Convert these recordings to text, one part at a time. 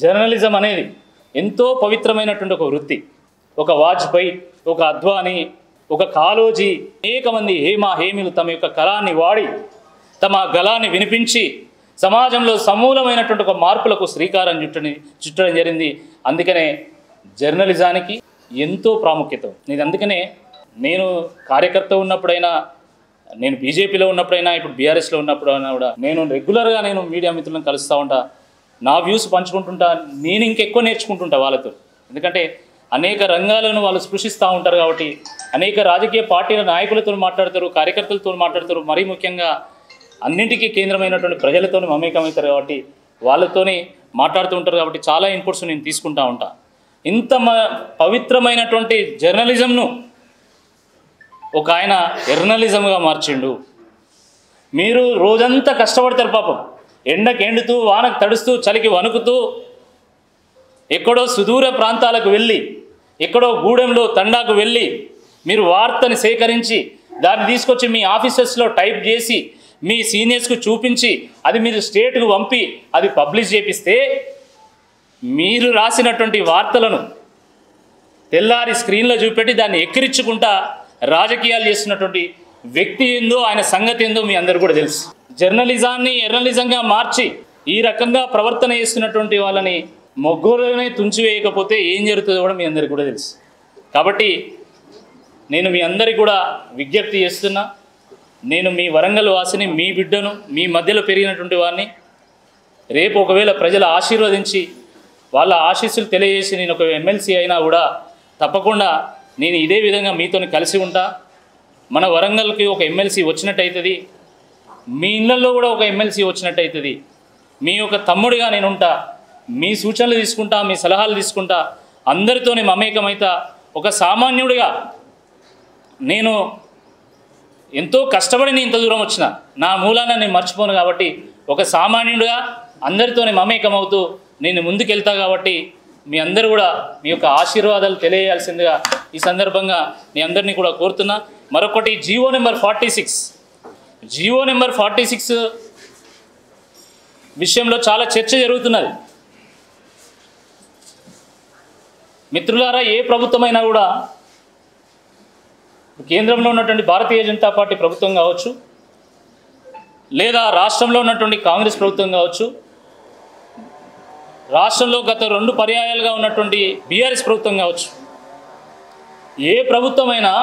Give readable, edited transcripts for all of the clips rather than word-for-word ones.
Journalism అనేది ఎంతో పవిత్రమైనటువంటి ఒక వృత్తి. ఒక వాజ్పేయి, ఒక అద్వానీ, ఒక కాళోజీ, అనేక మంది హేమీలు తమ యొక్క కళాన్ని వాడి తమ గళాన్ని వినిపించి సమాజంలో సమూలమైనటువంటి ఒక మార్పులకు శ్రీకారం చుట్టడం జరిగింది. అందుకనే జర్నలిజానికి ఎంతో ప్రాముఖ్యత. అందుకనే నేను కార్యకర్త ఉన్నప్పుడైనా, నేను బీజేపీలో ఉన్నప్పుడైనా, ఇప్పుడు బీఆర్ఎస్లో ఉన్నప్పుడైనా కూడా నేను రెగ్యులర్గా మీడియా మిత్రులను కలుస్తూ ఉంటా, నా వ్యూస్ పంచుకుంటుంటా. నేను ఇంకెక్కువ నేర్చుకుంటుంటా వాళ్ళతో. ఎందుకంటే అనేక రంగాలను వాళ్ళు స్పృశిస్తూ ఉంటారు కాబట్టి, అనేక రాజకీయ పార్టీల నాయకులతో మాట్లాడతారు, కార్యకర్తలతో మాట్లాడతారు, మరీ ముఖ్యంగా అన్నింటికీ కేంద్రమైనటువంటి ప్రజలతో మమేకమవుతారు కాబట్టి వాళ్ళతోనే మాట్లాడుతూ ఉంటారు. కాబట్టి చాలా ఇన్పుట్స్ నేను తీసుకుంటూ ఉంటా. ఇంత పవిత్రమైనటువంటి జర్నలిజంను ఒక ఆయన ఎర్నలిజంగా మార్చిండు. మీరు రోజంతా కష్టపడతారు పాపం, ఎండకు ఎండుతూ, వానకు తడుస్తూ, చలికి వణుకుతూ, ఎక్కడో సుదూర ప్రాంతాలకు వెళ్ళి, ఎక్కడో గూడెంలో తండాకు వెళ్ళి మీరు వార్తని సేకరించి దాన్ని తీసుకొచ్చి మీ ఆఫీసెస్లో టైప్ చేసి మీ సీనియర్స్కు చూపించి అది మీరు స్టేట్కు పంపి అది పబ్లిష్ చేపిస్తే, మీరు రాసినటువంటి వార్తలను తెల్లారి స్క్రీన్లో చూపెట్టి దాన్ని ఎక్కిరించుకుంటా రాజకీయాలు చేస్తున్నటువంటి వ్యక్తి ఏందో, ఆయన సంగతి ఏందో మీ అందరూ కూడా తెలుసు. జర్నలిజాన్ని ఎర్నలిజంగా మార్చి ఈ రకంగా ప్రవర్తన చేస్తున్నటువంటి వాళ్ళని మొగ్గులోనే తుంచివేయకపోతే ఏం జరుగుతుందో కూడా మీ అందరికీ కూడా తెలుసు. కాబట్టి నేను మీ అందరికీ కూడా విజ్ఞప్తి చేస్తున్నా. నేను మీ వరంగల్ వాసిని, మీ బిడ్డను, మీ మధ్యలో పెరిగినటువంటి వాడిని. రేపు ఒకవేళ ప్రజలు ఆశీర్వదించి వాళ్ళ ఆశీస్సులు తెలియజేసి నేను ఒక ఎమ్మెల్సీ అయినా కూడా తప్పకుండా నేను ఇదే విధంగా మీతో కలిసి ఉంటా. మన వరంగల్కి ఒక ఎమ్మెల్సీ వచ్చినట్టయితుంది, మీ ఇళ్ళల్లో కూడా ఒక ఎమ్మెల్సీ వచ్చినట్టయితుంది. మీ యొక్క తమ్ముడిగా నేను ఉంటా, మీ సూచనలు తీసుకుంటా, మీ సలహాలు తీసుకుంటా, అందరితోనే మమేకమైతా. ఒక సామాన్యుడిగా నేను ఎంతో కష్టపడి నేను ఇంత దూరం వచ్చిన, నా మూలాన నేను మర్చిపోను. కాబట్టి ఒక సామాన్యుడిగా అందరితోనే మమేకమవుతూ నేను ముందుకెళ్తా. కాబట్టి మీ అందరూ కూడా మీ యొక్క ఆశీర్వాదాలు తెలియజేయాల్సిందిగా ఈ సందర్భంగా మీ అందరినీ కూడా కోరుతున్నా. మరొకటి, జీవో నెంబర్ 46 విషయంలో చాలా చర్చ జరుగుతున్నది. మిత్రులారా, ఏ ప్రభుత్వమైనా కూడా, కేంద్రంలో ఉన్నటువంటి భారతీయ జనతా పార్టీ ప్రభుత్వం కావచ్చు, లేదా రాష్ట్రంలో ఉన్నటువంటి కాంగ్రెస్ ప్రభుత్వం కావచ్చు, రాష్ట్రంలో గత 2 పర్యాయాలుగా ఉన్నటువంటి బీఆర్ఎస్ ప్రభుత్వం కావచ్చు, ఏ ప్రభుత్వమైనా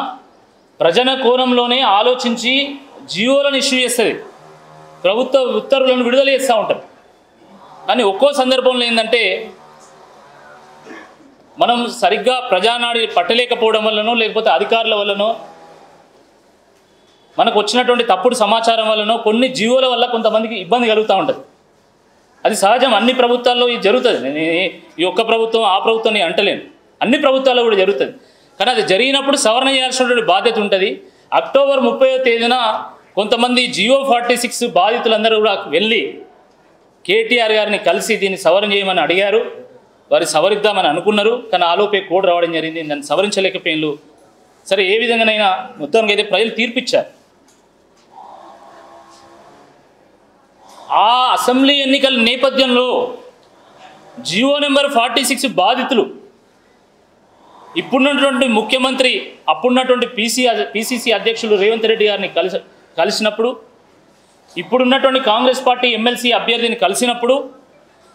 ప్రజల కోణంలోనే ఆలోచించి జీవోలను ఇష్యూ చేస్తుంది, ప్రభుత్వ ఉత్తర్వులను విడుదల చేస్తూ ఉంటారు. కానీ ఒక్కో సందర్భంలో ఏంటంటే మనం సరిగ్గా ప్రజానాడి పట్టలేకపోవడం వల్లనో, లేకపోతే అధికారుల వల్లనో, మనకు వచ్చినటువంటి తప్పుడు సమాచారం వల్లనో కొన్ని జీవోల వల్ల కొంతమందికి ఇబ్బంది కలుగుతూ ఉంటుంది. అది సహజం, అన్ని ప్రభుత్వాల్లో ఇది జరుగుతుంది. నేను ఈ ఒక్క ప్రభుత్వం ఆ ప్రభుత్వం నేను అంటలేను, అన్ని ప్రభుత్వాల్లో కూడా జరుగుతుంది. కానీ అది జరిగినప్పుడు సవరణ చేయాల్సినటువంటి బాధ్యత ఉంటుంది. అక్టోబర్ 30వ తేదీన కొంతమంది జీవో 46 బాధితులందరూ కూడా వెళ్ళి కేటీఆర్ గారిని కలిసి దీన్ని సవరణ చేయమని అడిగారు. వారు సవరిద్దామని అనుకున్నారు, కానీ ఆలోపే కోడ్ రావడం జరిగింది, దాన్ని సవరించలేకపోయినారు. సరే, ఏ విధంగానైనా మొత్తానికి అయితే ప్రజలు తీర్పిచ్చారు. ఆ అసెంబ్లీ ఎన్నికల నేపథ్యంలో జీవో నెంబర్ 46 బాధితులు ఇప్పుడున్నటువంటి ముఖ్యమంత్రి, అప్పుడున్నటువంటి పిసిసి అధ్యక్షులు రేవంత్ రెడ్డి గారిని కలిసినప్పుడు, ఇప్పుడున్నటువంటి కాంగ్రెస్ పార్టీ ఎమ్మెల్సీ అభ్యర్థిని కలిసినప్పుడు,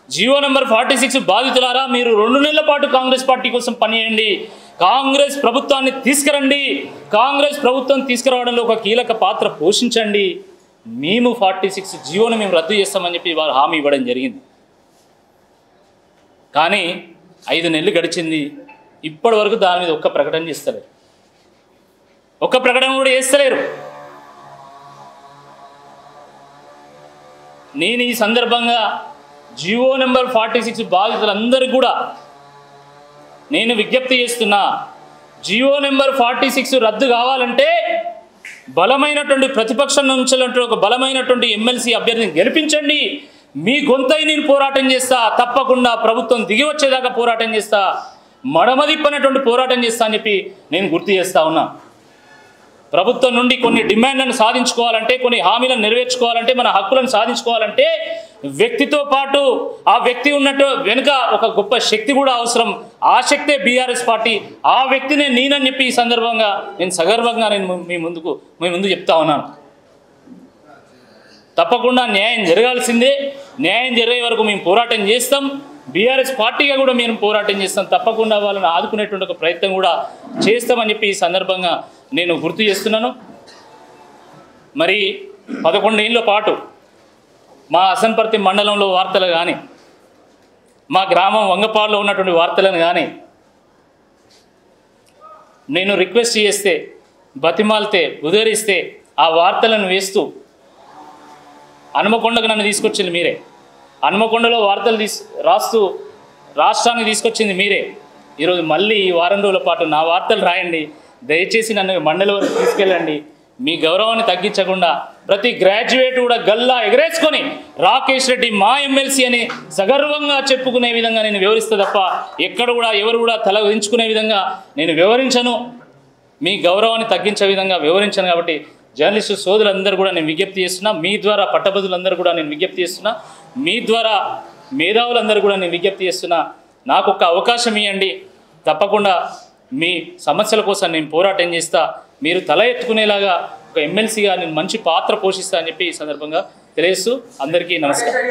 జీవో నెంబర్ 46 బాధితులారా, మీరు 2 నెలల పాటు కాంగ్రెస్ పార్టీ కోసం పనిచేయండి, కాంగ్రెస్ ప్రభుత్వాన్ని తీసుకురండి, కాంగ్రెస్ ప్రభుత్వం తీసుకురావడంలో ఒక కీలక పాత్ర పోషించండి, మేము 46 జీవోను మేము రద్దు చేస్తామని చెప్పి వారు హామీ ఇవ్వడం జరిగింది. కానీ 5 నెలలు గడిచింది, ఇప్పటి వరకు దాని మీద ఒక్క ప్రకటన చేస్తలేరు, ఒక్క ప్రకటన కూడా చేస్తలేరు. నేను ఈ సందర్భంగా జీవో నెంబర్ 46 బాధితులందరికీ కూడా నేను విజ్ఞప్తి చేస్తున్నా. జీవో నెంబర్ 46 రద్దు కావాలంటే బలమైనటువంటి ప్రతిపక్షం నుంచి ఒక బలమైనటువంటి ఎమ్మెల్సీ అభ్యర్థిని గెలిపించండి. మీ గొంతై నేను పోరాటం చేస్తా, తప్పకుండా ప్రభుత్వం దిగి వచ్చేదాకా పోరాటం చేస్తా, మడమదిప్పనటువంటి పోరాటం చేస్తా అని చెప్పి నేను గుర్తు చేస్తా ఉన్నా. ప్రభుత్వం నుండి కొన్ని డిమాండ్లను సాధించుకోవాలంటే, కొన్ని హామీలను నెరవేర్చుకోవాలంటే, మన హక్కులను సాధించుకోవాలంటే వ్యక్తితో పాటు ఆ వ్యక్తి ఉన్నట్టు వెనుక ఒక గొప్ప శక్తి కూడా అవసరం. ఆ శక్తే బీఆర్ఎస్ పార్టీ. ఆ వ్యక్తినే నేనని చెప్పి ఈ సందర్భంగా నేను సగర్వంగా మీ ముందు చెప్తా ఉన్నాను. తప్పకుండా న్యాయం జరగాల్సిందే. న్యాయం జరిగే వరకు మేము పోరాటం చేస్తాం. బీఆర్ఎస్ పార్టీగా కూడా మేము పోరాటం చేస్తాం. తప్పకుండా వాళ్ళని ఆదుకునేటువంటి ఒక ప్రయత్నం కూడా చేస్తామని చెప్పి ఈ సందర్భంగా నేను గుర్తు చేస్తున్నాను. మరి 11 ఏళ్ళ పాటు మా అసన్పర్తి మండలంలో వార్తలు కానీ, మా గ్రామం వంగపాడులో ఉన్నటువంటి వార్తలను కానీ నేను రిక్వెస్ట్ చేస్తే, బతిమాలితే, ఉదరిస్తే ఆ వార్తలను వేస్తూ హనుమకొండకు నన్ను తీసుకొచ్చింది మీరే. హనుమకొండలో వార్తలు రాస్తూ రాష్ట్రానికి తీసుకొచ్చింది మీరే. ఈరోజు మళ్ళీ ఈ వారం రోజుల పాటు నా వార్తలు రాయండి. దయచేసి నన్ను మండలి వరకు తీసుకెళ్ళండి. మీ గౌరవాన్ని తగ్గించకుండా ప్రతి గ్రాడ్యుయేట్ కూడా గల్లా ఎగరేసుకొని రాకేష్ రెడ్డి మా ఎమ్మెల్సీ అని సగర్వంగా చెప్పుకునే విధంగా నేను వివరిస్తే తప్ప ఎక్కడ కూడా ఎవరు కూడా తల దించుకునే విధంగా నేను వివరించను. మీ గౌరవాన్ని తగ్గించే విధంగా వివరించను. కాబట్టి జర్నలిస్టు సోదరులందరూ కూడా నేను విజ్ఞప్తి చేస్తున్నా. మీ ద్వారా పట్టభద్రులందరూ కూడా నేను విజ్ఞప్తి చేస్తున్నా. మీ ద్వారా మేధావులందరూ కూడా నేను విజ్ఞప్తి చేస్తున్నా. నాకు ఒక అవకాశం ఇవ్వండి. తప్పకుండా మీ సమస్యల కోసం నేను పోరాటం చేస్తా. మీరు తల ఎత్తుకునేలాగా ఒక ఎమ్మెల్సీగా నేను మంచి పాత్ర పోషిస్తా అని చెప్పి ఈ సందర్భంగా తెలియజేస్తూ అందరికీ నమస్కారం.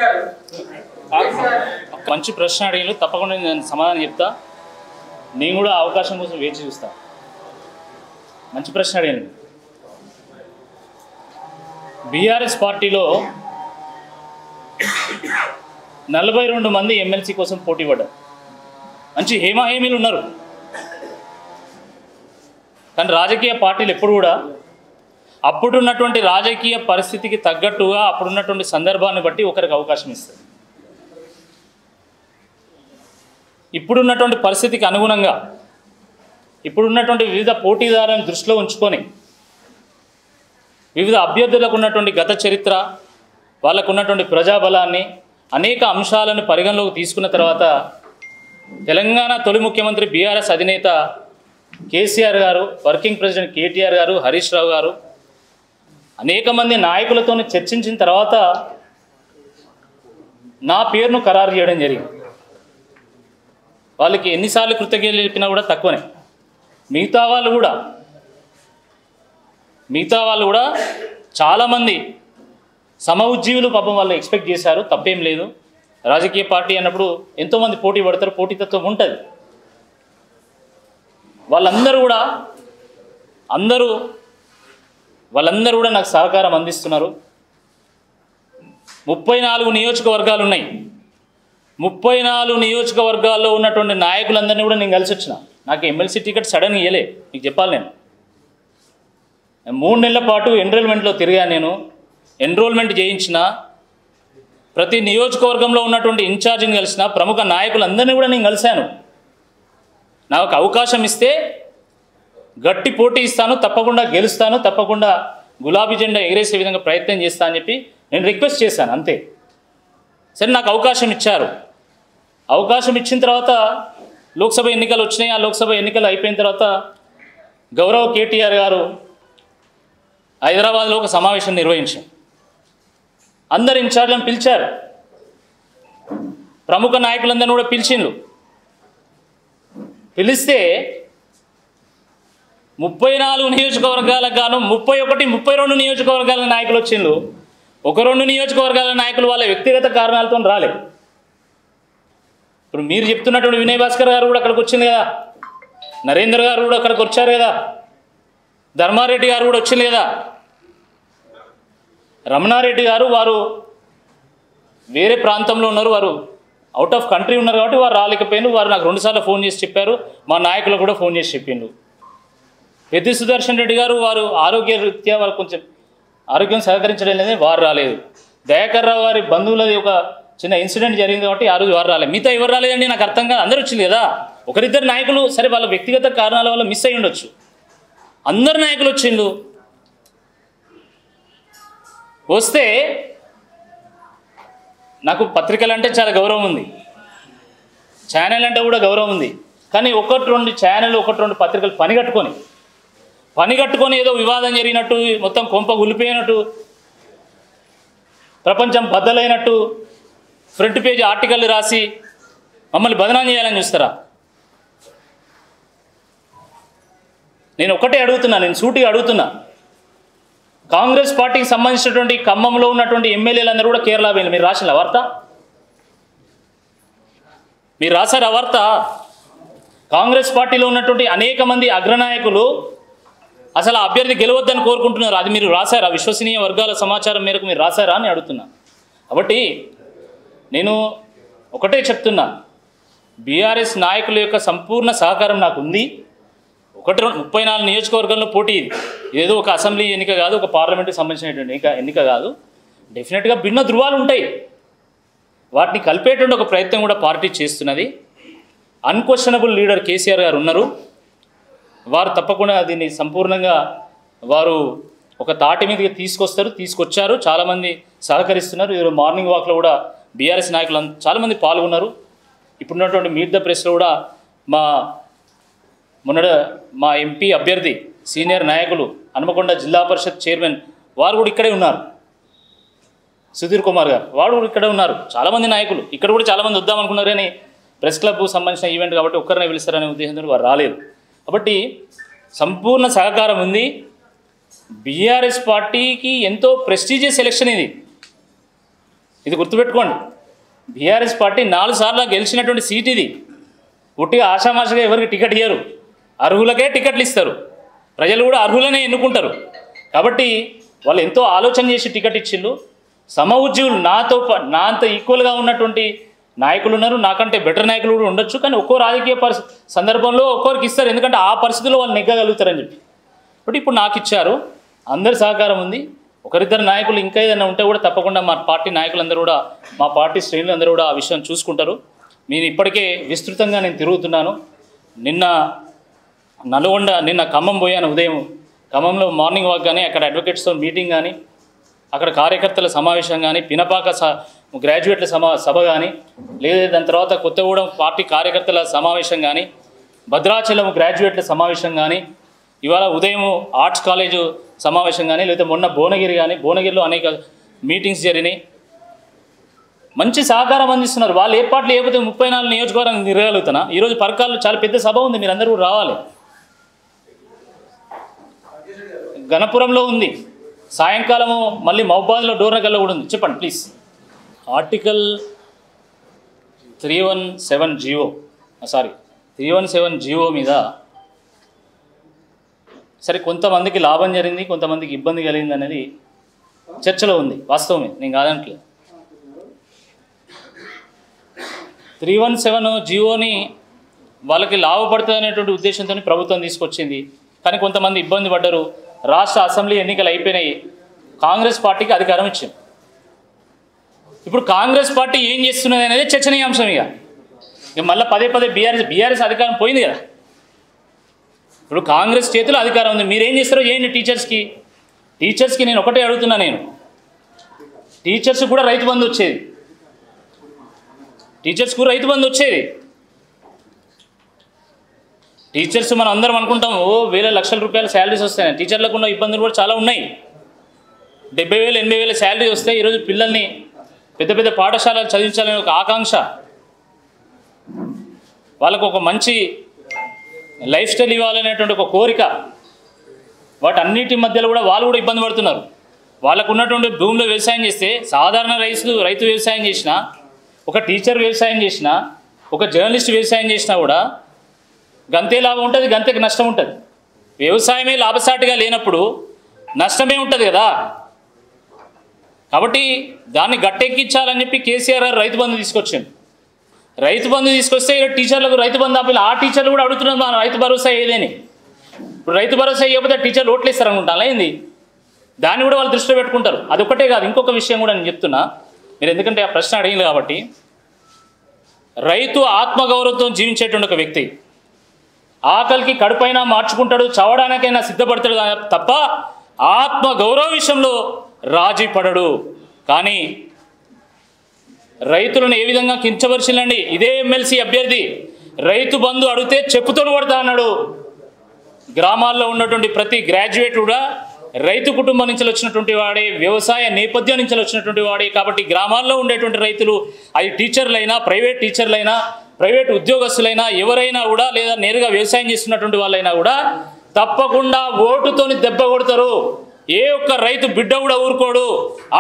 మంచి ప్రశ్న అడిగిన తప్పకుండా నేను సమాధానం చెప్తా. నేను కూడా అవకాశం కోసం వేచి చూస్తా. మంచి ప్రశ్న అడిగాను. బీఆర్ఎస్ పార్టీలో 42 మంది ఎమ్మెల్సీ కోసం పోటీ పడ్డారు. మంచి హేమాహేమీలు ఉన్నారు. కానీ రాజకీయ పార్టీలు ఎప్పుడు కూడా అప్పుడున్నటువంటి రాజకీయ పరిస్థితికి తగ్గట్టుగా అప్పుడున్నటువంటి సందర్భాన్ని బట్టి ఒకరికి అవకాశం ఇస్తారు. ఇప్పుడున్నటువంటి పరిస్థితికి అనుగుణంగా ఇప్పుడున్నటువంటి వివిధ పోటీదారులను దృష్టిలో ఉంచుకొని వివిధ అభ్యర్థులకు ఉన్నటువంటి గత చరిత్ర, వాళ్ళకు ఉన్నటువంటి ప్రజాబలాన్ని, అనేక అంశాలను పరిగణలోకి తీసుకున్న తర్వాత తెలంగాణ తొలి ముఖ్యమంత్రి బీఆర్ఎస్ అధినేత కేసీఆర్ గారు, వర్కింగ్ ప్రెసిడెంట్ కేటీఆర్ గారు, హరీష్ రావు గారు అనేక మంది నాయకులతో చర్చించిన తర్వాత నా పేరును ఖరారు చేయడం జరిగింది. వాళ్ళకి ఎన్నిసార్లు కృతజ్ఞతలు చెప్పినా కూడా తక్కువనే. మిగతా వాళ్ళు కూడా చాలామంది సమ ఉజ్జీవులు పాపం వాళ్ళు ఎక్స్పెక్ట్ చేశారు. తప్పేం లేదు. రాజకీయ పార్టీ అన్నప్పుడు ఎంతోమంది పోటీ పడతారు, పోటీతత్వం ఉంటుంది. వాళ్ళందరూ కూడా నాకు సహకారం అందిస్తున్నారు. 34 నియోజకవర్గాలు ఉన్నాయి. 34 నియోజకవర్గాల్లో ఉన్నటువంటి నాయకులందరినీ కూడా నేను కలిసి వచ్చిన. నాకు ఎమ్మెల్సీ టికెట్ సడన్గా ఇవ్వలే. మీకు చెప్పాలి, నేను 3 నెలల పాటు ఎన్రోల్మెంట్లో తిరిగాను. నేను ఎన్రోల్మెంట్ చేయించిన, ప్రతి నియోజకవర్గంలో ఉన్నటువంటి ఇన్ఛార్జిని కలిసిన, ప్రముఖ నాయకులందరినీ కూడా నేను కలిశాను. నాకు అవకాశం ఇస్తే గట్టి పోటీ ఇస్తాను, తప్పకుండా గెలుస్తాను, తప్పకుండా గులాబీ జెండా ఎగిరేసే విధంగా ప్రయత్నం చేస్తా అని చెప్పి నేను రిక్వెస్ట్ చేశాను. అంతే. సరే, నాకు అవకాశం ఇచ్చారు. అవకాశం ఇచ్చిన తర్వాత లోక్సభ ఎన్నికలు వచ్చినాయి. ఆ లోక్సభ ఎన్నికలు అయిపోయిన తర్వాత గౌరవ్ కేటీఆర్ గారు హైదరాబాద్లో ఒక సమావేశం నిర్వహించారు. అందరు ఇన్ఛార్జ్లను పిలిచారు. ప్రముఖ నాయకులందరినీ కూడా పిలిచిండ్రు. పిలిస్తే 34 నియోజకవర్గాలకు గాను 31, 32 నియోజకవర్గాల నాయకులు వచ్చిండ్రు. 1-2 నియోజకవర్గాల నాయకులు వాళ్ళ వ్యక్తిగత కారణాలతో రాలేదు. ఇప్పుడు మీరు చెప్తున్నటువంటి వినయ్ భాస్కర్ గారు కూడా అక్కడికి వచ్చింది కదా, నరేంద్ర గారు కూడా అక్కడికి వచ్చారు కదా, ధర్మారెడ్డి గారు కూడా వచ్చింది కదా, రమణారెడ్డి గారు వారు వేరే ప్రాంతంలో ఉన్నారు, వారు అవుట్ ఆఫ్ కంట్రీ ఉన్నారు కాబట్టి వారు రాలేకపోయినారు. వారు నాకు 2 సార్లు ఫోన్ చేసి చెప్పారు. మా నాయకులు కూడా ఫోన్ చేసి చెప్పిండు. పెద్ది సుదర్శన్ రెడ్డి గారు వారు ఆరోగ్య రీత్యా వారు కొంచెం ఆరోగ్యం సహకరించడం లేదని వారు రాలేదు. దయాకర్ రావు వారి బంధువులది ఒక చిన్న ఇన్సిడెంట్ జరిగింది కాబట్టి ఆ రోజు వారు రాలేదు. మిగతా ఎవరు రాలేదండి నాకు అర్థం కాదు. అందరూ వచ్చింది కదా. ఒకరిద్దరు నాయకులు సరే వాళ్ళ వ్యక్తిగత కారణాల వల్ల మిస్ అయ్యి ఉండొచ్చు. అందరు నాయకులు వచ్చిండు. వస్తే నాకు పత్రికలు అంటే చాలా గౌరవం ఉంది, ఛానల్ అంటే కూడా గౌరవం ఉంది. కానీ 1-2 ఛానల్ 1-2 పత్రికలు పని కట్టుకొని ఏదో వివాదం జరిగినట్టు, మొత్తం కొంప గులిపోయినట్టు, ప్రపంచం బద్దలైనట్టు ఫ్రంట్ పేజ్ ఆర్టికల్ రాసి మమ్మల్ని బదనాం చేయాలని చూస్తారా? నేను ఒకటే అడుగుతున్నా, నేను సూటిగా అడుగుతున్నా, కాంగ్రెస్ పార్టీకి సంబంధించినటువంటి ఖమ్మంలో ఉన్నటువంటి ఎమ్మెల్యేలందరూ కూడా కేరళ వెళ్ళి మీరు రాసిన వార్త, మీరు రాశారు ఆ వార్త? కాంగ్రెస్ పార్టీలో ఉన్నటువంటి అనేక మంది అగ్రనాయకులు అసలు ఆ అభ్యర్థి గెలవద్దని కోరుకుంటున్నారు. అది మీరు రాశారా? విశ్వసనీయ వర్గాల సమాచారం మేరకు మీరు రాశారా అని అడుగుతున్నా. కాబట్టి నేను ఒకటే చెప్తున్నా, బీఆర్ఎస్ నాయకుల యొక్క సంపూర్ణ సహకారం నాకు ఉంది. 34 నియోజకవర్గంలో పోటీ, ఏదో ఒక అసెంబ్లీ ఎన్నిక కాదు, ఒక పార్లమెంట్కి సంబంధించినటువంటి ఎన్నిక కాదు. డెఫినెట్గా భిన్న ధృవాలు ఉంటాయి, వాటిని కలిపేటువంటి ఒక ప్రయత్నం కూడా పార్టీ చేస్తున్నది. అన్క్వశ్చనబుల్ లీడర్ కేసీఆర్ గారు ఉన్నారు, వారు తప్పకుండా దీన్ని సంపూర్ణంగా వారు ఒక తాటి మీదకి తీసుకొచ్చారు. చాలామంది సహకరిస్తున్నారు. ఈరోజు మార్నింగ్ వాక్లో కూడా బీఆర్ఎస్ నాయకులు చాలామంది పాల్గొన్నారు. ఇప్పుడున్నటువంటి మీట్ ద ప్రెస్లో కూడా మా ఎంపీ అభ్యర్థి సీనియర్ నాయకులు హనుమకొండ జిల్లా పరిషత్ చైర్మన్ వారు కూడా ఇక్కడే ఉన్నారు. సుధీర్ కుమార్ గారు వారు కూడా ఇక్కడే ఉన్నారు. చాలామంది నాయకులు ఇక్కడ కూడా చాలామంది వద్దామనుకున్నారు, కానీ ప్రెస్ క్లబ్కు సంబంధించిన ఈవెంట్ కాబట్టి ఒక్కరినే పిలుస్తారనే ఉద్దేశంతో వారు రాలేదు. కాబట్టి సంపూర్ణ సహకారం ఉంది. బీఆర్ఎస్ పార్టీకి ఎంతో ప్రెస్టీజియస్ ఎలక్షన్ ఇది గుర్తుపెట్టుకోండి. బీఆర్ఎస్ పార్టీ 4 సార్లు గెలిచినటువంటి సీట్ ఇది. ఉట్టిగా ఆషామాషగా ఎవరికి టికెట్ ఇయ్యరు, అర్హులకే టికెట్లు ఇస్తారు. ప్రజలు కూడా అర్హులనే ఎన్నుకుంటారు. కాబట్టి వాళ్ళు ఎంతో ఆలోచన చేసి టికెట్ ఇచ్చిళ్ళు. సమఉజ్జీవులు నా అంత ఈక్వల్గా ఉన్నటువంటి నాయకులు ఉన్నారు, నాకంటే బెటర్ నాయకులు కూడా ఉండొచ్చు. కానీ ఒక్కో రాజకీయ సందర్భంలో ఒక్కొరికి ఇస్తారు, ఎందుకంటే ఆ పరిస్థితుల్లో వాళ్ళు నెగ్గగలుగుతారని చెప్పి. కాబట్టి ఇప్పుడు నాకు ఇచ్చారు, అందరి సహకారం ఉంది. ఒకరిద్దరు నాయకులు ఇంకా ఏదైనా ఉంటే కూడా తప్పకుండా మా పార్టీ నాయకులందరూ కూడా, మా పార్టీ శ్రేణులందరూ కూడా ఆ విషయం చూసుకుంటారు. నేను ఇప్పటికే విస్తృతంగా నేను తిరుగుతున్నాను. నిన్న ఖమ్మం పోయాను. ఉదయం ఖమ్మంలో మార్నింగ్ వాక్ కానీ, అక్కడ అడ్వకేట్స్తో మీటింగ్ కానీ, అక్కడ కార్యకర్తల సమావేశం కానీ, పినపాక గ్రాడ్యుయేట్ల సభ కానీ, లేదా దాని తర్వాత కొత్తగూడెం పార్టీ కార్యకర్తల సమావేశం కానీ, భద్రాచలం గ్రాడ్యుయేట్ల సమావేశం కానీ, ఇవాళ ఉదయం ఆర్ట్స్ కాలేజు సమావేశం కానీ, లేదా మొన్న భువనగిరిలో అనేక మీటింగ్స్ జరిగినాయి. మంచి సహకారం అందిస్తున్నారు. వాళ్ళు ఏర్పాట్లు లేకపోతే 34 నియోజకవర్గం తిరగలుగుతానా? ఈరోజు పరకాల్లో చాలా పెద్ద సభ ఉంది, మీరు అందరూ రావాలి. గణపురంలో ఉంది, సాయంకాలము మళ్ళీ మహబాద్లో డోర్నగల్లో కూడా ఉంది. చెప్పండి ప్లీజ్. ఆర్టికల్ 317 జీవో మీద సరే కొంతమందికి లాభం జరిగింది, కొంతమందికి ఇబ్బంది కలిగింది అనేది చర్చలో ఉంది. వాస్తవమే, నేను కాదంటలేదు. 317 జీవోని వాళ్ళకి లాభపడుతుంది అనేటువంటి ఉద్దేశంతో ప్రభుత్వం తీసుకొచ్చింది. కానీ కొంతమంది ఇబ్బంది పడ్డారు. రాష్ట్ర అసెంబ్లీ ఎన్నికలు అయిపోయినాయి, కాంగ్రెస్ పార్టీకి అధికారం ఇచ్చింది. ఇప్పుడు కాంగ్రెస్ పార్టీ ఏం చేస్తున్నది అనేది చర్చనీయాంశం. ఇక మళ్ళీ పదే బీఆర్ఎస్ అధికారం పోయింది కదా. ఇప్పుడు కాంగ్రెస్ చేతిలో అధికారం ఉంది, మీరేం చేస్తారో చేయండి. టీచర్స్కి నేను ఒకటే అడుగుతున్నా, నేను టీచర్స్ కూడా రైతు బంధు వచ్చేది, టీచర్స్ మనం అందరం అనుకుంటాం వేల లక్షల రూపాయల శాలరీస్ వస్తాయి. టీచర్లకు ఉన్న ఇబ్బందులు కూడా చాలా ఉన్నాయి. 70,000 80,000 శాలరీ వస్తే ఈరోజు పిల్లల్ని పెద్ద పెద్ద పాఠశాలలు చదివించాలనే ఒక ఆకాంక్ష, వాళ్ళకు ఒక మంచి లైఫ్ స్టైల్ ఇవ్వాలనేటువంటి ఒక కోరిక, వాటన్నిటి మధ్యలో కూడా వాళ్ళు కూడా ఇబ్బంది పడుతున్నారు. వాళ్ళకు ఉన్నటువంటి భూమిలో వ్యవసాయం చేస్తే, సాధారణ రైతు వ్యవసాయం చేసినా, ఒక టీచర్ వ్యవసాయం చేసినా, ఒక జర్నలిస్ట్ వ్యవసాయం చేసినా కూడా గంతే లాభం ఉంటుంది, గంతకి నష్టం ఉంటుంది. వ్యవసాయమే లాభసాటిగా లేనప్పుడు నష్టమే ఉంటుంది కదా. కాబట్టి దాన్ని గట్టెక్కించాలని చెప్పి కేసీఆర్ గారు రైతు బంధు తీసుకొచ్చాడు. రైతు బంధు తీసుకొస్తే టీచర్లకు రైతు బంధు ఆపిల్, ఆ టీచర్లు కూడా అడుగుతున్నారు మన రైతు భరోసా ఏదేని. ఇప్పుడు రైతు భరోసా ఇవ్వకపోతే టీచర్లు ఓట్లు ఇస్తారు అనుకుంటాను ఏంది, దాన్ని కూడా వాళ్ళు దృష్టిలో పెట్టుకుంటారు. అదొకటే కాదు, ఇంకొక విషయం కూడా నేను చెప్తున్నా, మీరు ఎందుకంటే ఆ ప్రశ్న అడిగింది కాబట్టి. రైతు ఆత్మగౌరవంతో జీవించేటువంటి ఒక వ్యక్తి, ఆకలికి కడుపైనా మార్చుకుంటాడు, చవడానికైనా సిద్ధపడతాడు తప్ప ఆత్మగౌరవ విషయంలో రాజీ పడడు. కానీ రైతులను ఏ విధంగా కించపరిచిందండి. ఇదే ఎమ్మెల్సీ అభ్యర్థి రైతు బంధు అడిగితే చెప్పుతోను కొడతా అన్నాడు. గ్రామాల్లో ఉన్నటువంటి ప్రతి గ్రాడ్యుయేట్ కూడా రైతు కుటుంబం నుంచి వచ్చినటువంటి వాడే, వ్యవసాయ నేపథ్యం నుంచి వచ్చినటువంటి వాడే. కాబట్టి గ్రామాల్లో ఉండేటువంటి రైతులు, అది టీచర్లైనా, ప్రైవేట్ టీచర్లైనా, ప్రైవేట్ ఉద్యోగస్తులైనా, ఎవరైనా కూడా, లేదా నేరుగా వ్యవసాయం చేస్తున్నటువంటి వాళ్ళైనా కూడా తప్పకుండా ఓటుతోని దెబ్బ కొడతారు. ఏ ఒక్క రైతు బిడ్డ కూడా ఊరుకోడు.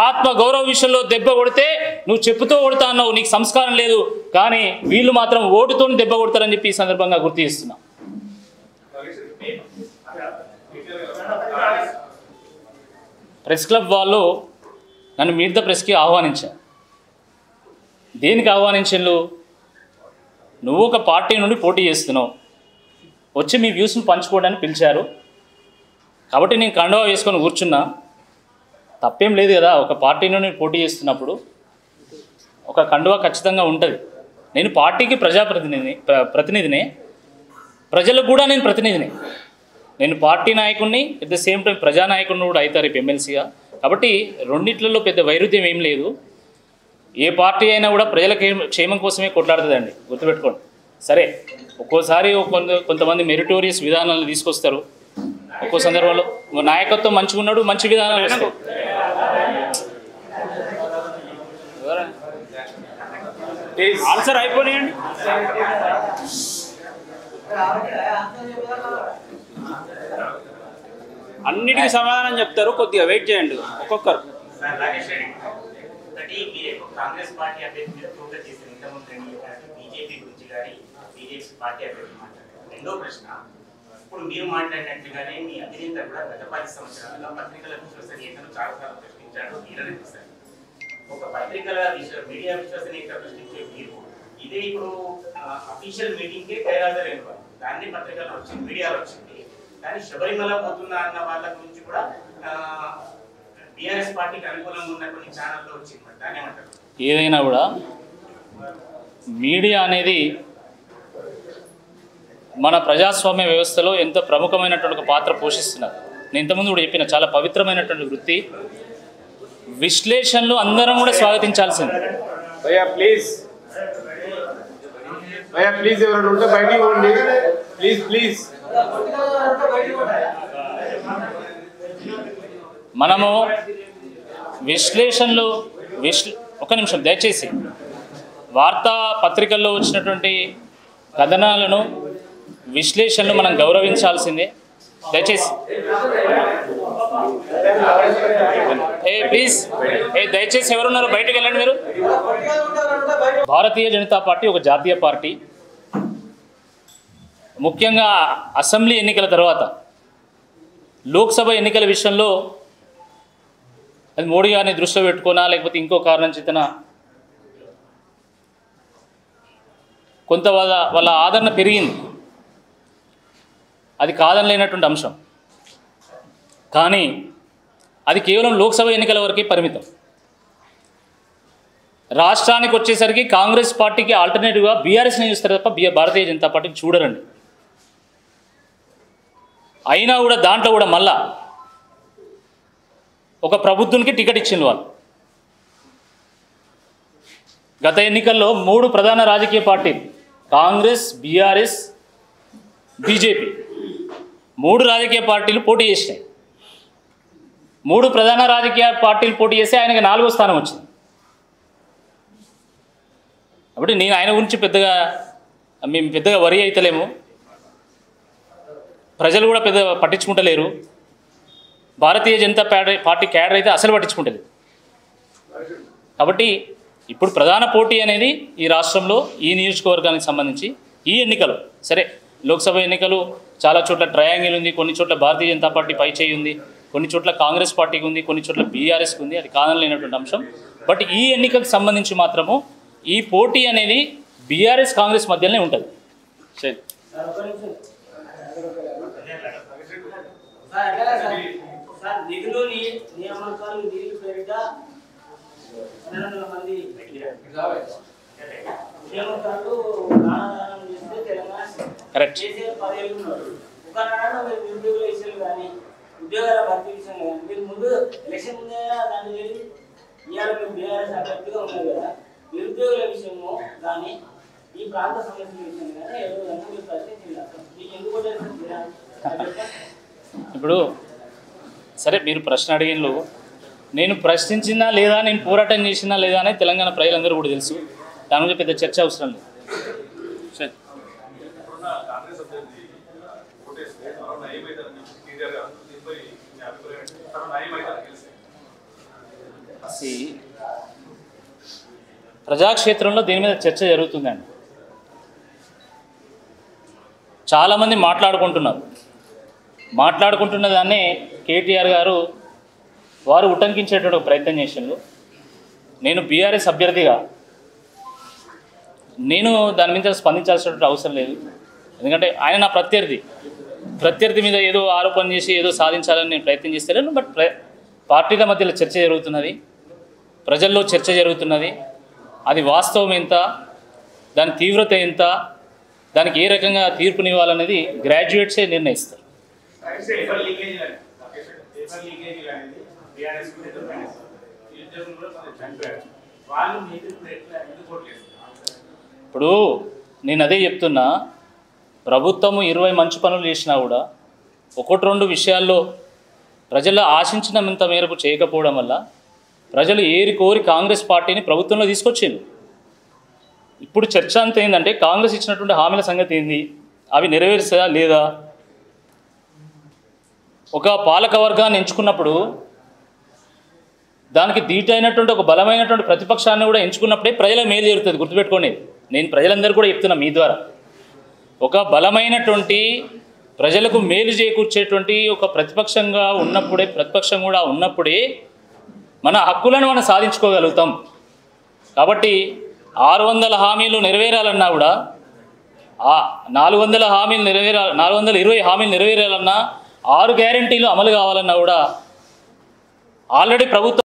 ఆత్మ గౌరవ విషయంలో దెబ్బ కొడితే నువ్వు చెప్పుతో కొడతా అన్నావు, నీకు సంస్కారం లేదు, కానీ వీళ్ళు మాత్రం ఓటుతోని దెబ్బ కొడతారని చెప్పి ఈ సందర్భంగా గుర్తు చేస్తున్నా. ప్రెస్ క్లబ్ వాళ్ళు నన్ను మీట్ ద ప్రెస్కి ఆహ్వానించారు. దేనికి ఆహ్వానించారు? నువ్వు ఒక పార్టీ నుండి పోటీ చేస్తున్నావు, వచ్చి మీ వ్యూస్ను పంచుకోవడానికి పిలిచారు. కాబట్టి నేను కండువా వేసుకొని కూర్చున్నా, తప్పేం లేదు కదా. ఒక పార్టీ నుండి పోటీ చేస్తున్నప్పుడు ఒక కండువా ఖచ్చితంగా ఉంటుంది. నేను పార్టీకి ప్రతినిధినే, ప్రజలకు కూడా నేను ప్రతినిధిని. నేను పార్టీ నాయకుడిని, ఎట్ ద సేమ్ టైం ప్రజానాయకుడిని కూడా అవుతారు రేపు ఎమ్మెల్సీగా. కాబట్టి రెండిట్లలో పెద్ద వైరుధ్యం ఏం లేదు. ఏ పార్టీ అయినా కూడా ప్రజల క్షేమం కోసమే కొట్లాడుతుందండి, గుర్తుపెట్టుకోండి. సరే, ఒక్కోసారి కొంతమంది మెరిటోరియస్ విధానాలను తీసుకొస్తారు, ఒక్కో సందర్భంలో నాయకత్వం మంచిగా ఉన్నాడు, మంచి విధానాలు వస్తాయి. ఆన్సర్ అయిపోయినాయండి. అన్నిటికీ సమాధానం చెప్తారు, కొద్దిగా వెయిట్ చేయండి ఒక్కొక్కరు. కాంగ్రెస్ పార్టీ అభ్యర్థి బీజేపీ గురించి కానీ బీజేపీ పార్టీ అభ్యర్థి మాట్లాడారు. రెండో ప్రశ్న, ఇప్పుడు మీరు మాట్లాడినట్లుగానే మీ అధినేత కూడా గత 10 సంవత్సరాలుగా పత్రికల విశ్వసనీయతను చాలాసార్లు ప్రశ్నించాడు, మీరనే చూశారు. ఒక పత్రికల మీడియా విశ్వసనీయత ప్రశ్నించే మీరు ఇదే ఇప్పుడు అఫీషియల్ మీటింగ్కే గైరాజరైన దాన్ని పత్రికల్లో వచ్చింది, మీడియాలో వచ్చింది. కానీ శబరిమల పోతున్నా అన్న వాళ్ళ గురించి కూడా బీఆర్ఎస్ పార్టీకి అనుకూలంగా ఉన్న కొన్ని ఛానల్లో వచ్చింది. దాన్ని ఏమంటారు? ఏదైనా కూడా మీడియా అనేది మన ప్రజాస్వామ్య వ్యవస్థలో ఎంతో ప్రముఖమైనటువంటి ఒక పాత్ర పోషిస్తున్నారు. నేను ఇంతకుముందు కూడా చెప్పిన, చాలా పవిత్రమైనటువంటి వృత్తి. విశ్లేషణలు అందరం కూడా స్వాగతించాల్సింది. ప్లీజ్ ఎవరైనా ఉంటే బయటికి పోండి, ప్లీజ్. మనము విశ్లేషణలు ఒక నిమిషం దయచేసి, వార్తా పత్రికల్లో వచ్చినటువంటి కథనాలను, విశ్లేషణలు మనం గౌరవించాల్సిందే. దయచేసి ప్లీజ్ దయచేసి ఎవరున్నారు బయటకు వెళ్ళండి మీరు. భారతీయ జనతా పార్టీ ఒక జాతీయ పార్టీ. ముఖ్యంగా అసెంబ్లీ ఎన్నికల తర్వాత లోక్సభ ఎన్నికల విషయంలో అది మోడీ గారిని దృష్టిలో పెట్టుకున్నా, లేకపోతే ఇంకో కారణం చేతన కొంత వాళ్ళ ఆదరణ పెరిగింది. అది కాదనలేనటువంటి అంశం. కానీ అది కేవలం లోక్సభ ఎన్నికల వరకే పరిమితం. రాష్ట్రానికి వచ్చేసరికి కాంగ్రెస్ పార్టీకి ఆల్టర్నేటివ్గా బీఆర్ఎస్ని చూస్తారు తప్ప భారతీయ జనతా పార్టీని చూడరండి. అయినా కూడా దాంట్లో కూడా మళ్ళా ఒక ప్రబుద్ధునికి టికెట్ ఇచ్చింది వాళ్ళు. గత ఎన్నికల్లో 3 ప్రధాన రాజకీయ పార్టీలు, కాంగ్రెస్, బీఆర్ఎస్, బీజేపీ, 3 రాజకీయ పార్టీలు పోటీ చేసినాయి. 3 ప్రధాన రాజకీయ పార్టీలు పోటీ చేస్తే ఆయనకి 4వ స్థానం వచ్చింది. కాబట్టి నేను ఆయన గురించి మేము పెద్దగా వరి అవుతలేము. ప్రజలు కూడా పెద్ద పట్టించుకుంటలేరు. భారతీయ జనతా పార్టీ క్యాడర్ అయితే అసలు పట్టించుకుంటలేదు. కాబట్టి ఇప్పుడు ప్రధాన పోటీ అనేది ఈ రాష్ట్రంలో ఈ నియోజకవర్గానికి సంబంధించి ఈ ఎన్నికలు, సరే లోక్సభ ఎన్నికలు చాలా చోట్ల ట్రయాంగిల్ ఉంది, కొన్ని చోట్ల భారతీయ జనతా పార్టీ పై చేయి ఉంది, కొన్ని చోట్ల కాంగ్రెస్ పార్టీకి ఉంది, కొన్ని చోట్ల బీఆర్ఎస్కి ఉంది. అది కాదనలేనటువంటి అంశం. బట్ ఈ ఎన్నికలకు సంబంధించి మాత్రము ఈ పోటీ అనేది బీఆర్ఎస్ కాంగ్రెస్ మధ్యలోనే ఉంటుంది. సరే నిధులు నియామకాలు నిధులు పేరిట 1200 మంది నియామకాలు ప్రాణదానం చేస్తే తెలంగాణ కేసీఆర్ 10 ఏళ్ళు ఉన్నారు. ఒక నాడు నిరుద్యోగుల విషయాలు కానీ ఉద్యోగాల భర్తీ విషయం కానీ మీరు ముందు ఎలక్షన్ ముందే దాన్ని చేసి ఇవాళ మీరు బీఆర్ఎస్ అభ్యర్థిగా ఉన్నారు కదా, నిరుద్యోగుల విషయము కానీ ఈ ప్రాంత సమస్యల విషయం కానీ ఏ విధంగా మీరు ప్రశ్నించారు. మీకు ఎందుకు ఇప్పుడు సరే మీరు ప్రశ్న అడిగినలో నేను ప్రశ్నించినా లేదా నేను పోరాటం చేసినా లేదా అని తెలంగాణ ప్రజలందరూ కూడా తెలుసు. దాని గురించి పెద్ద చర్చ అవసరం లేదు. సరే ప్రజాక్షేత్రంలో దీని మీద చర్చ జరుగుతుందండి. చాలామంది మాట్లాడుకుంటున్న దాన్నే కేటీఆర్ గారు వారు ఉటంకించేటువంటి ప్రయత్నం చేసిండ్రు. నేను బీఆర్ఎస్ అభ్యర్థిగా నేను దాని మీద స్పందించాల్సినటువంటి అవసరం లేదు. ఎందుకంటే ఆయన నా ప్రత్యర్థి మీద ఏదో ఆరోపణ చేసి ఏదో సాధించాలని నేను ప్రయత్నం చేస్తాను. బట్ పార్టీల మధ్యలో చర్చ జరుగుతున్నది, ప్రజల్లో చర్చ జరుగుతున్నది. అది వాస్తవం ఎంత, దాని తీవ్రత ఎంత, దానికి ఏ రకంగా తీర్పునివ్వాలనేది గ్రాడ్యుయేట్సే నిర్ణయిస్తారు. ఇప్పుడు నేను అదే చెప్తున్నా, ప్రభుత్వము 20 మంచి పనులు చేసినా కూడా 1-2 విషయాల్లో ప్రజలు ఆశించినంత మేరకు చేయకపోవడం వల్ల ప్రజలు కోరి కాంగ్రెస్ పార్టీని ప్రభుత్వంలో తీసుకొచ్చింది. ఇప్పుడు చర్చ అంతా ఏంటంటే కాంగ్రెస్ ఇచ్చినటువంటి హామీల సంగతి ఏంది, అవి నెరవేర్చదా లేదా. ఒక పాలక వర్గాన్ని ఎంచుకున్నప్పుడు దానికి ధీటైనటువంటి ఒక బలమైనటువంటి ప్రతిపక్షాన్ని కూడా ఎంచుకున్నప్పుడే ప్రజలకు మేలు జరుగుతుంది. గుర్తుపెట్టుకోండి, నేను ప్రజలందరూ కూడా చెప్తున్నా మీ ద్వారా, ఒక బలమైనటువంటి ప్రజలకు మేలు చేకూర్చేటువంటి ఒక ప్రతిపక్షం కూడా ఉన్నప్పుడే మన హక్కులను మనం సాధించుకోగలుగుతాం. కాబట్టి 600 హామీలు నెరవేరాలన్నా కూడా 420 హామీలు నెరవేరాలన్నా 6 గ్యారెంటీలు అమలు కావాలన్నా కూడా ఆల్రెడీ ప్రభుత్వం